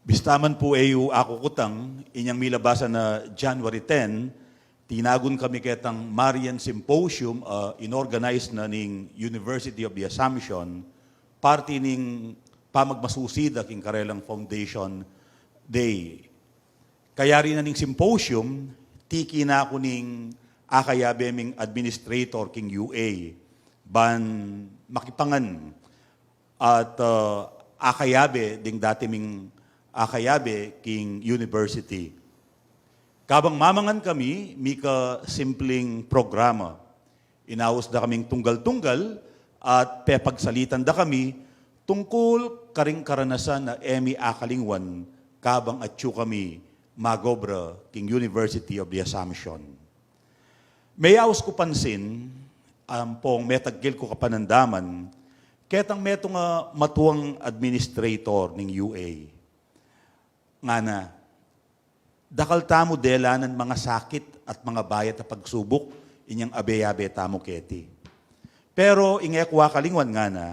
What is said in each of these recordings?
Bistaman po ayu ako kutang, inyang milabasan na January 10, tinagon kami ketang Marian Symposium, inorganize na ning University of the Assumption, party ning pamagmasusida king Karelang Foundation Day. Kaya rin na ning symposium, tiki na ako ning akayabeming administrator king UA, ban makipangan at akayabe ding dati ming akayabe king university. Kabang mamangan kami, mika simpleng programa. Inawas da kaming tunggal-tunggal at pepagsalitan da kami tungkol karing karanasan na emi akalingwan kabang atyo kami magobra king University of the Assumption. May awas ko pansin, pong metagil ko kapanandaman, ketang meto nga matuang administrator ning UA. Nga na, dakal tamo delanan mga sakit at mga bayat na pagsubok, inyang abe-abe tamo keti. Pero ingekwa kalingwan nga na,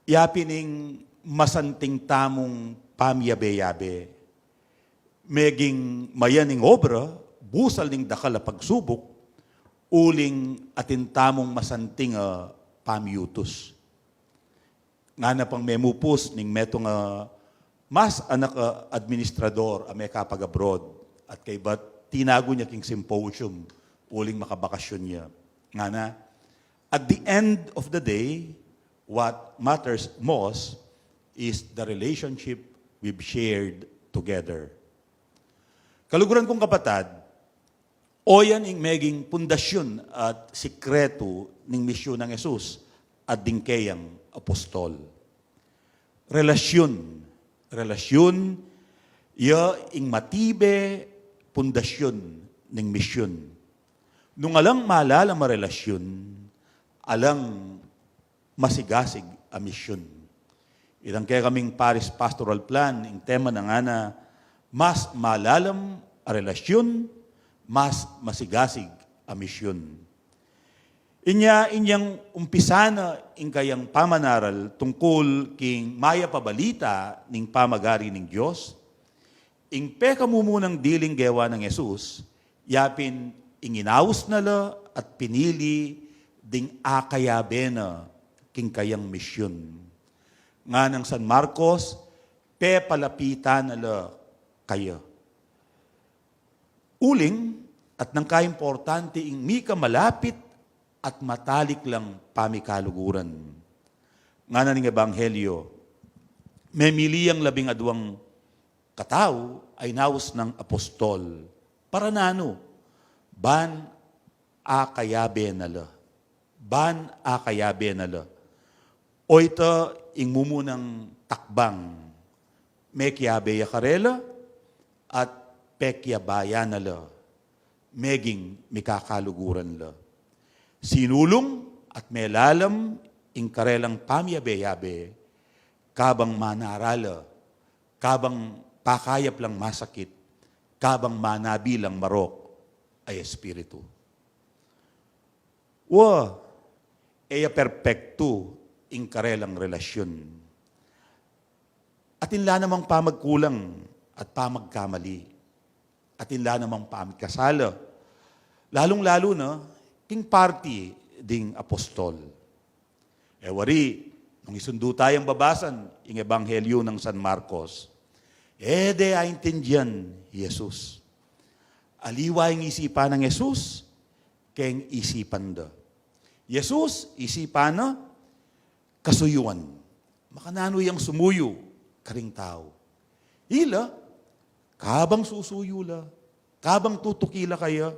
yapining masanting tamong pamyabe-yabe, meging mayaning obra, busal ning dakal na pagsubok, uling atin tamong masanting pamyutos. Nga na pang memupos ning metong mas anak administrador may kapag-abroad at kay ba't tinago niya king symposium uling makabakasyon niya. Nga na, at the end of the day, what matters most is the relationship we've shared together. Kaluguran kong kapatad, o yan ing meging pundasyon at sikreto ning misyon ng Jesus at dingkayang apostol. Relasyon, ya ing matibe pundasyon ning misyon. Nung alang maalala marelasyon, alang masigasig a misyon. Itang kaya kaming Paris Pastoral Plan, ing tema na nga na, mas malalam a relasyon, mas masigasig a misyon. Inyang umpisa na ing kayang pamanaral tungkol king maya pabalita ning pamagari ning Diyos, ing peka mumunang diling gewa ng Jesus, yapin ing inaus na la at pinili ding akayabe na king kayang misyon. Nga ng San Marcos, palapita na la kaya. Uling at nang kaimportante ing mika malapit at matalik lang pamikaluguran. Nga na ning Ebanghelyo, may miliyang 12 katao ay nawas ng apostol. Para nano, ban akayabe nala. Ban akayabe nala. O ito, ing mumunang takbang, may kiyabe ya karela at pekyabaya nala. Meging mikakaluguran la. Sinulong at melalam ing karelang pamyabe-yabe, kabang manarala, kabang pakayap lang masakit, kabang manabilang marok ay espiritu. Eya perpekto ing karelang relasyon. Atinla namang pamagkulang at pamagkamali. Atinla namang pamagkasala. Lalong-lalo na, king party ding apostol. Wari, nung isundo tayong babasan, yung Ebanghelyo ng San Marcos, de aintindihan Jesus. Aliwa yung isipan ng Jesus, keng isipan da. Jesus, isipan na, kasuyuan. Makanano yung sumuyo, karing tao. Ila, kabang susuyo la, kabang tutukila kaya,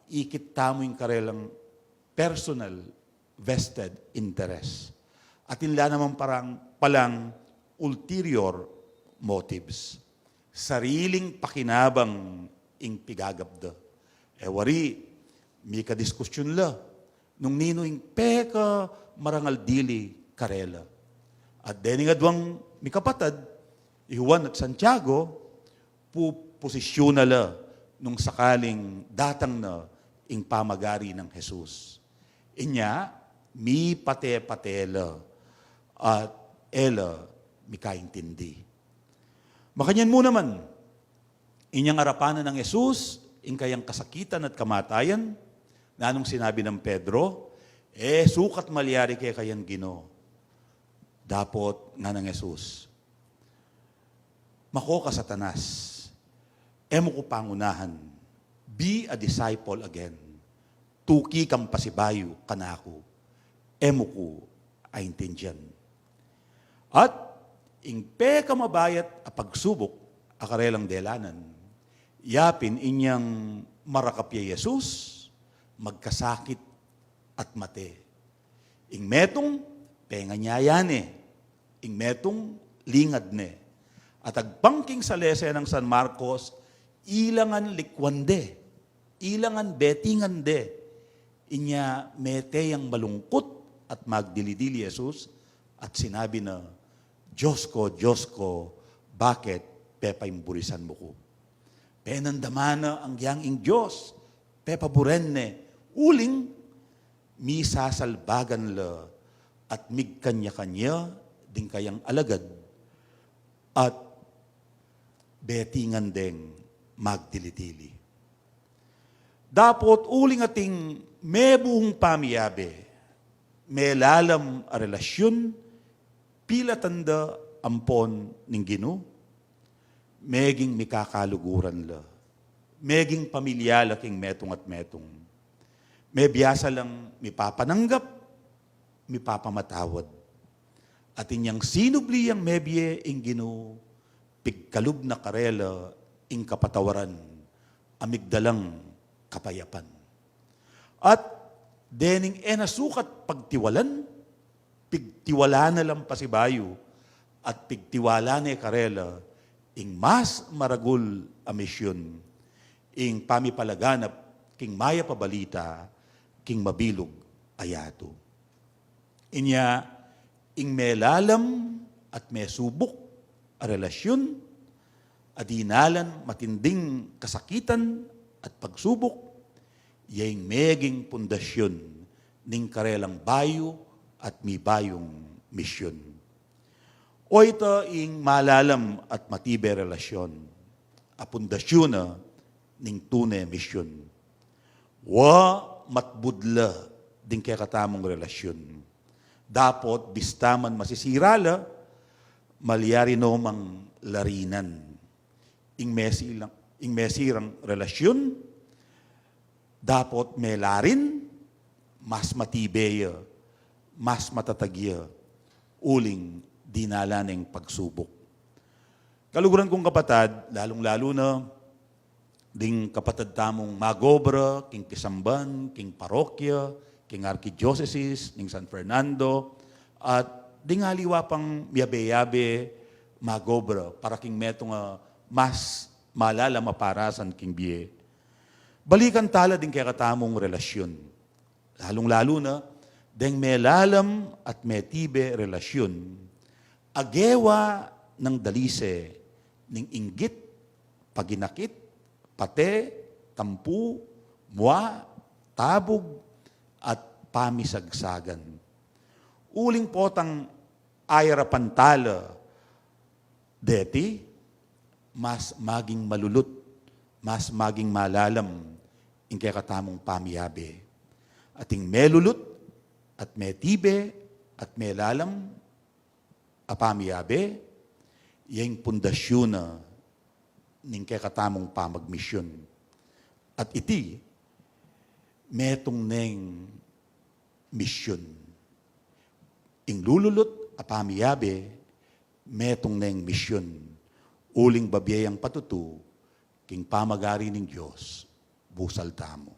ikit tamo yung karelang personal vested interest. At inla naman palang ulterior motives. Sariling pakinabang ing pigagabda. Wari, may kadiskusyon la, nung nino ing peka marangal dili karela. At dening adwang may kapatad, Juan at Santiago, posisyon na la, nung sakaling datang na ing pamagari ng Jesus. Inya, mi pate-patela at ela mikaintindi. Makanyan mo naman, inyang arapanan ng Jesus, ing kayang kasakitan at kamatayan, na anong sinabi ng Pedro, sukat malyari kay kayan Ginoo. Dapot nga ng Jesus. Mako ka Satanas, emo ko pangunahan, be a disciple again. Tuki kang pasibayo kanako, emo ko aintindihan. At ingpe ka mabayat a pagsubok akarelang delanan, yapin inyang marakapya Jesus, magkasakit at mate. Ing metong penganyayane, ing metong lingad ne. At agpangking sa lese ng San Marcos, ilangan likwande, ilangan betingan de, inya mete yang malungkot at magdilidili Jesus, at sinabi na, Diyos ko, bakit pepaimburisan mo ko? Penandamana ang yang Diyos, pepaburenne, uling, misasalbagan la, at migkanya-kanya, ding kayang alagad, at betingan deng magdilidili. Dapot uling ating may buong pamiyabe, may lalam a relasyon, pila tanda ampon ning Ginoo, meging mikakaluguran la, meging pamilyala king metong at metong, may biyasa lang mipapananggap, mipapamatawad, at inyang sinubli ang mebye ing Ginoo, pigkalub na karela ing kapatawaran, amigdalang kapayapan. At dening enasukat pagtiwalan, pigtiwala na lang pasibayo, at pigtiwala na karela, ing mas maragul a misyon, ing pamipalaganap, king maya pabalita, king mabilog ayato. Inya, ing may lalam at may subok a relasyon, adinalan matinding kasakitan at pagsubok, yung meging pundasyon ning karelang bayo at mi bayong misyon. O ito ing malalam at matibe relasyon, a pundasyon na ning tunay misyon. Wa matbudla ding kaya katamong relasyon. Dapot bistaman masisirala, malyari no mang larinan. Ing mesirang relasyon, dapot may larin, mas matibaya, mas matatagya, uling dinala ng pagsubok. Kaluguran kong kapatad, lalong-lalo na, ding kapatad tamong magobra, king kisamban, king parokya, king archdiocese, ning San Fernando, at ding haliwa pang yabe-yabe, magobra, para king metong mas malala maparasan king biye. Balikan tala din kaya katamong relasyon. Lalong-lalo na, ding may lalam at may tibe relasyon, agewa ng dalise, ning inggit, paginakit, pate, tampu, muwa, tabog, at pamisagsagan. Uling potang ayara pantala, deti, mas maging malulot, mas maging malalam, ing kaya katamong pamiyabe. Ating melulot, at may tibe, at may lalam, apamiyabe, yung pundasyon na ning kaya katamong pamagmisyon. At iti, metong neng misyon. Ing lululot, apamiyabe, metong neng misyon. Uling babiyayang patutu, king pamagari ng Diyos, busal tamo.